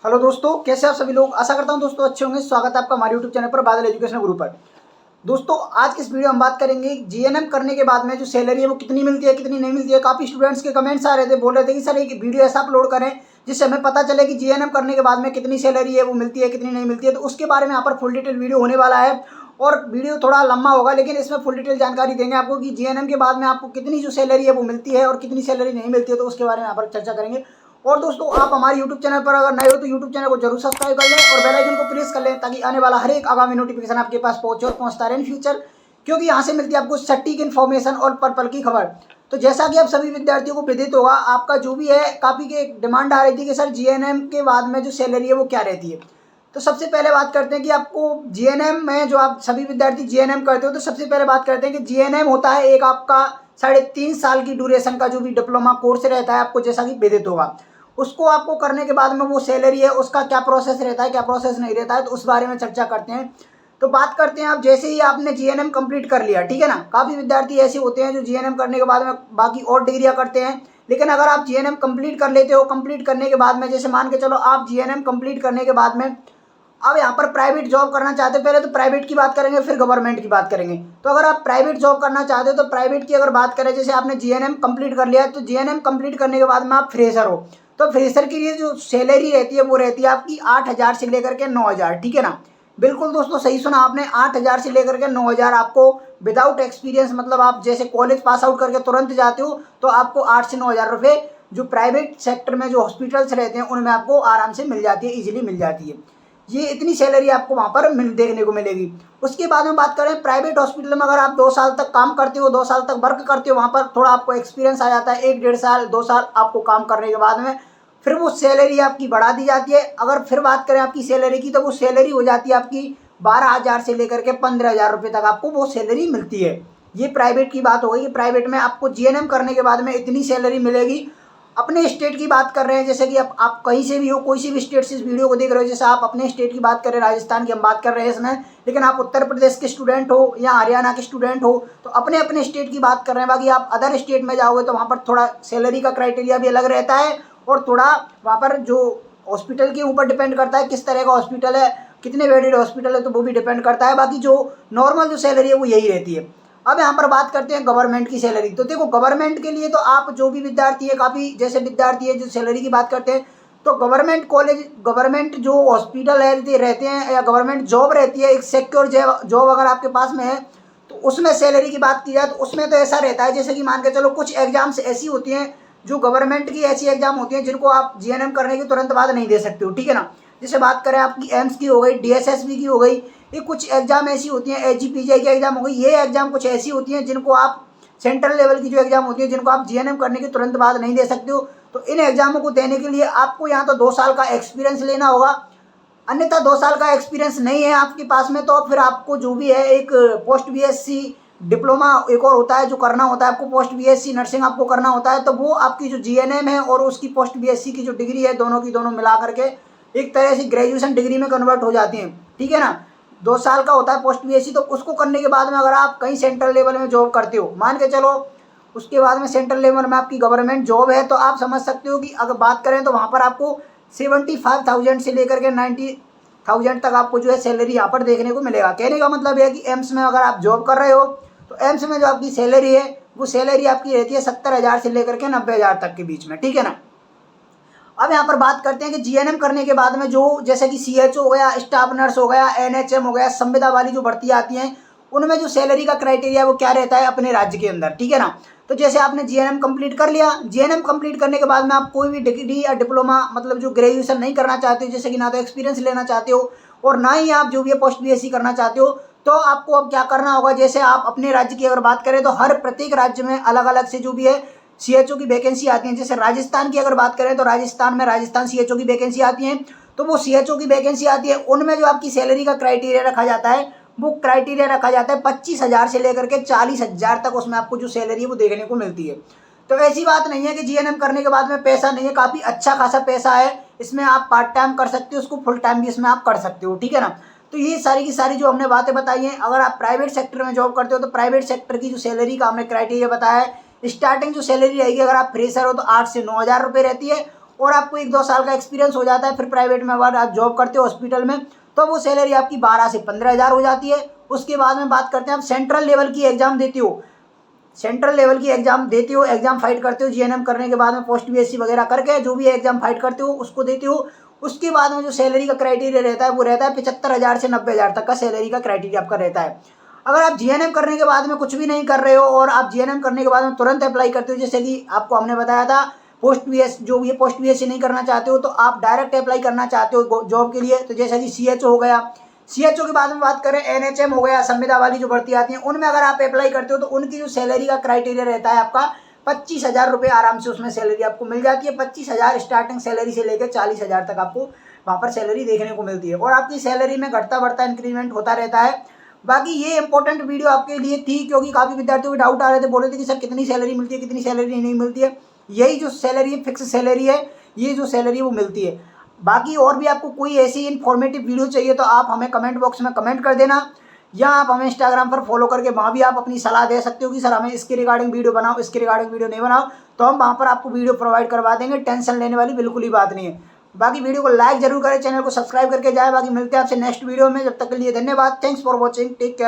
Hello दोस्तों, कैसे आप सभी लोग। आशा करता हूं दोस्तों अच्छे होंगे। स्वागत है आपका हमारे यूट्यूब चैनल पर बादल एजुकेशन गुरु पर। दोस्तों आज की इस वीडियो में हम बात करेंगे जीएनएम करने के बाद में जो सैलरी है वो कितनी मिलती है, कितनी नहीं मिलती है। काफ़ी स्टूडेंट्स के कमेंट्स आ रहे थे, बोल रहे थे कि सर एक वीडियो ऐसा अपलोड करें जिससे हमें पता चले कि जीएनएम करने के बाद में कितनी सैलरी है वो मिलती है, कितनी नहीं मिलती है। तो उसके बारे में यहाँ पर फुल डिटेल वीडियो होने वाला है और वीडियो थोड़ा लंबा होगा, लेकिन इसमें फुल डिटेल जानकारी देंगे आपको कि जीएनएम के बाद में आपको कितनी जो सैलरी है वो मिलती है और कितनी सैलरी नहीं मिलती है। तो उसके बारे में यहाँ पर चर्चा करेंगे। और दोस्तों आप हमारे यूट्यूब चैनल पर अगर नए हो तो यूट्यूब चैनल को जरूर सब्सक्राइब कर लें और बेल आइकन को प्रेस कर लें ताकि आने वाला हर एक आगामी नोटिफिकेशन आपके पास पहुंचे और पहुंचता रहे इन फ्यूचर, क्योंकि यहाँ से मिलती है आपको सटीक इन्फॉर्मेशन और पल पल की खबर। तो जैसा कि आप सभी विद्यार्थियों को विदित होगा, आपका जो भी है काफ़ी के डिमांड आ रही थी कि सर जीएनएम के बाद में जो सैलरी है वो क्या रहती है। तो सबसे पहले बात करते हैं कि आपको जीएनएम में जो आप सभी विद्यार्थी जीएनएम करते हो, तो सबसे पहले बात करते हैं कि जीएनएम होता है एक आपका 3.5 साल की ड्यूरेशन का जो भी डिप्लोमा कोर्स रहता है, आपको जैसा कि विदित होगा। उसको आपको करने के बाद में वो सैलरी है उसका क्या प्रोसेस रहता है, क्या प्रोसेस नहीं रहता है, तो उस बारे में चर्चा करते हैं। तो बात करते हैं, आप जैसे ही आपने जीएनएम कंप्लीट कर लिया, ठीक है ना। काफ़ी विद्यार्थी ऐसे होते हैं जो जीएनएम करने के बाद में बाकी और डिग्रियां करते हैं, लेकिन अगर आप जीएनएम कंप्लीट कर लेते हो, कंप्लीट करने के बाद में जैसे मान के चलो आप जीएनएम कंप्लीट करने के बाद में अब यहाँ पर प्राइवेट जॉब करना चाहते हो, पहले तो प्राइवेट की बात करेंगे फिर गवर्नमेंट की बात करेंगे। तो अगर आप प्राइवेट जॉब करना चाहते हो तो प्राइवेट की अगर बात करें, जैसे आपने जीएनएम कंप्लीट कर लिया है, तो जीएनएम कंप्लीट करने के बाद में आप फ्रेशर हो, तो फ्रेशर के लिए जो सैलरी रहती है वो रहती है आपकी 8,000 से लेकर के 9,000, ठीक है ना। बिल्कुल दोस्तों सही सुना आपने, 8,000 से लेकर के 9,000 आपको विदाउट एक्सपीरियंस, मतलब आप जैसे कॉलेज पास आउट करके तुरंत जाते हो तो आपको 8 से 9,000 रुपये जो प्राइवेट सेक्टर में जो हॉस्पिटल्स रहते हैं उनमें आपको आराम से मिल जाती है, ईजिली मिल जाती है। ये इतनी सैलरी आपको वहाँ पर देखने को मिलेगी। उसके बाद में बात करें प्राइवेट हॉस्पिटल में, अगर आप 2 साल तक काम करते हो, 2 साल तक वर्क करते हो, वहाँ पर थोड़ा आपको एक्सपीरियंस आ जाता है, 1-1.5 साल 2 साल आपको काम करने के बाद में फिर वो सैलरी आपकी बढ़ा दी जाती है। अगर फिर बात करें आपकी सैलरी की, तो वो सैलरी हो जाती है आपकी 12,000 से लेकर के 15,000 रुपये तक आपको वो सैलरी मिलती है। ये प्राइवेट की बात हो गई कि प्राइवेट में आपको जीएनएम करने के बाद में इतनी सैलरी मिलेगी। अपने स्टेट की बात कर रहे हैं, जैसे कि आप कहीं से भी हो, कोई सी भी स्टेट से इस वीडियो को देख रहे हो, जैसे आप अपने स्टेट की बात करें, राजस्थान की हम बात कर रहे हैं इसमें, लेकिन आप उत्तर प्रदेश के स्टूडेंट हो या हरियाणा के स्टूडेंट हो तो अपने अपने स्टेट की बात कर रहे हैं। बाकी आप अदर स्टेट में जाओगे तो वहाँ पर थोड़ा सैलरी का क्राइटेरिया भी अलग रहता है और थोड़ा वहाँ पर जो हॉस्पिटल के ऊपर डिपेंड करता है, किस तरह का हॉस्पिटल है, कितने बेडेड हॉस्पिटल है, तो वो भी डिपेंड करता है। बाकी जो नॉर्मल जो सैलरी है वो यही रहती है। अब यहाँ पर बात करते हैं गवर्नमेंट की सैलरी। तो देखो गवर्नमेंट के लिए तो आप जो भी विद्यार्थी है, काफ़ी जैसे विद्यार्थी है जो सैलरी की बात करते हैं, तो गवर्नमेंट कॉलेज, गवर्नमेंट जो हॉस्पिटल रहते हैं या गवर्नमेंट जॉब रहती है, एक सिक्योर जॉब अगर आपके पास में है, तो उसमें सैलरी की बात की जाए तो उसमें तो ऐसा रहता है, जैसे कि मान के चलो कुछ एग्जाम्स ऐसी होती हैं जो गवर्नमेंट की ऐसी एग्जाम होती हैं जिनको आप जीएनएम करने की तुरंत बाद नहीं दे सकते हो, ठीक है ना। जैसे बात करें आपकी एम्स की हो गई, डीएसएसबी की हो गई, ये कुछ एग्जाम ऐसी होती हैं, एजीपीजीआई की एग्जाम हो गई, ये एग्जाम कुछ ऐसी होती हैं जिनको आप सेंट्रल लेवल की जो एग्जाम होती है जिनको आप जीएनएम करने की तुरंत बाद नहीं दे सकते हो। तो इन एग्जामों को देने के लिए आपको यहाँ तो 2 साल का एक्सपीरियंस लेना होगा, अन्यथा 2 साल का एक्सपीरियंस नहीं है आपके पास में तो फिर आपको जो भी है एक पोस्ट बीएससी डिप्लोमा एक और होता है जो करना होता है आपको, पोस्ट बीएससी नर्सिंग आपको करना होता है। तो वो आपकी जो जीएनएम है और उसकी पोस्ट बीएससी की जो डिग्री है, दोनों की दोनों मिला करके एक तरह से ग्रेजुएशन डिग्री में कन्वर्ट हो जाती हैं, ठीक है ना। 2 साल का होता है पोस्ट बीएससी। तो उसको करने के बाद में अगर आप कहीं सेंट्रल लेवल में जॉब करते हो, मान के चलो उसके बाद में सेंट्रल लेवल में आपकी गवर्नमेंट जॉब है, तो आप समझ सकते हो कि अगर बात करें तो वहाँ पर आपको 75,000 से लेकर के 90,000 तक आपको जो है सैलरी यहाँ पर देखने को मिलेगा। कहने का मतलब है कि एम्स में अगर आप जॉब कर रहे हो तो एम्स में जो आपकी सैलरी है वो सैलरी आपकी रहती है 70,000 से लेकर के 90,000 तक के बीच में, ठीक है ना। अब यहाँ पर बात करते हैं कि जीएनएम करने के बाद में जो जैसे कि सीएचओ हो गया, स्टाफ नर्स हो गया, एनएचएम हो गया, संविदा वाली जो भर्ती आती हैं उनमें जो सैलरी का क्राइटेरिया वो क्या रहता है अपने राज्य के अंदर, ठीक है ना। तो जैसे आपने जीएनएम कंप्लीट कर लिया, जीएनएम कंप्लीट करने के बाद में आप कोई भी डिग्री या डिप्लोमा, मतलब जो ग्रेजुएशन नहीं करना चाहते हो, जैसे कि ना तो एक्सपीरियंस लेना चाहते हो और ना ही आप जो भी है पोस्ट बीएससी करना चाहते हो, तो आपको अब क्या करना होगा। जैसे आप अपने राज्य की अगर बात करें तो हर प्रत्येक राज्य में अलग अलग से जो भी है सीएचओ की वैकेंसी आती है। जैसे राजस्थान की अगर बात करें तो राजस्थान में राजस्थान सीएचओ की वैकेंसी आती है। तो वो सीएचओ की वैकेंसी आती है, उनमें जो आपकी सैलरी का क्राइटेरिया रखा जाता है वो क्राइटेरिया रखा जाता है 25,000 से लेकर के 40,000 तक, उसमें आपको जो सैलरी है वो देखने को मिलती है। तो ऐसी बात नहीं है कि जीएनएम करने के बाद में पैसा नहीं है, काफ़ी अच्छा खासा पैसा है इसमें। आप पार्ट टाइम कर सकते हो, उसको फुल टाइम भी इसमें आप कर सकते हो, ठीक है ना। तो ये सारी की सारी जो हमने बातें बताई हैं, अगर आप प्राइवेट सेक्टर में जॉब करते हो तो प्राइवेट सेक्टर की जो सैलरी का हमने क्राइटेरिया बताया है, स्टार्टिंग जो सैलरी रहेगी अगर आप फ्रेशर हो तो 8 से 9,000 रुपये रहती है और आपको 1-2 साल का एक्सपीरियंस हो जाता है, फिर प्राइवेट में अगर आप जॉब करते हो हॉस्पिटल में, तो वो सैलरी आपकी 12 से 15,000 हो जाती है। उसके बाद में बात करते हैं, आप सेंट्रल लेवल की एग्जाम देते हो, सेंट्रल लेवल की एग्जाम देते हो, एग्जाम फाइट करते हो, जीएनएम करने के बाद में पोस्ट बीएससी वगैरह करके जो भी एग्जाम फाइट करते हो उसको देते हो। उसके बाद में जो सैलरी का क्राइटेरिया रहता है वो रहता है 75,000 से 90,000 तक का सैलरी का क्राइटेरिया आपका रहता है। अगर आप जीएनएम करने के बाद में कुछ भी नहीं कर रहे हो और आप जीएनएम करने के बाद में तुरंत अप्लाई करते हो, जैसे कि आपको हमने बताया था पोस्ट बीएस, जो ये पोस्ट बीएससी नहीं करना चाहते हो तो आप डायरेक्ट अप्लाई करना चाहते हो जॉब के लिए, तो जैसा कि सीएचओ हो गया, सीएचओ के बाद में बात करें एनएचएम हो गया, संविदा वाली जो भर्ती आती है उनमें अगर आप अप्लाई करते हो तो उनकी जो सैलरी का क्राइटेरिया रहता है आपका 25,000 रुपये आराम से उसमें सैलरी आपको मिल जाती है। 25,000 स्टार्टिंग सैलरी से लेकर 40,000 तक आपको वहाँ पर सैलरी देखने को मिलती है और आपकी सैलरी में घटता बढ़ता इंक्रीमेंट होता रहता है। बाकी ये इंपॉर्टेंट वीडियो आपके लिए थी क्योंकि काफ़ी विद्यार्थियों को डाउट आ रहे थे, बोल रहे थे कि सर कितनी सैलरी मिलती है, कितनी सैलरी नहीं मिलती है। यही जो सैलरी है फिक्स सैलरी है, ये जो सैलरी है वो मिलती है। बाकी और भी आपको कोई ऐसी इन्फॉर्मेटिव वीडियो चाहिए तो आप हमें कमेंट बॉक्स में कमेंट कर देना, या आप हमें इंस्टाग्राम पर फॉलो करके वहाँ भी आप अपनी सलाह दे सकते हो कि सर हमें इसके रिगार्डिंग वीडियो बनाओ, इसके रिगार्डिंग वीडियो नहीं बनाओ, तो हम वहाँ पर आपको वीडियो प्रोवाइड करवा देंगे। टेंशन लेने वाली बिल्कुल ही बात नहीं है। बाकी वीडियो को लाइक जरूर करें, चैनल को सब्सक्राइब करके जाए। बाकी मिलते हैं आपसे नेक्स्ट वीडियो में, जब तक के लिए धन्यवाद। Thanks for watching, take care.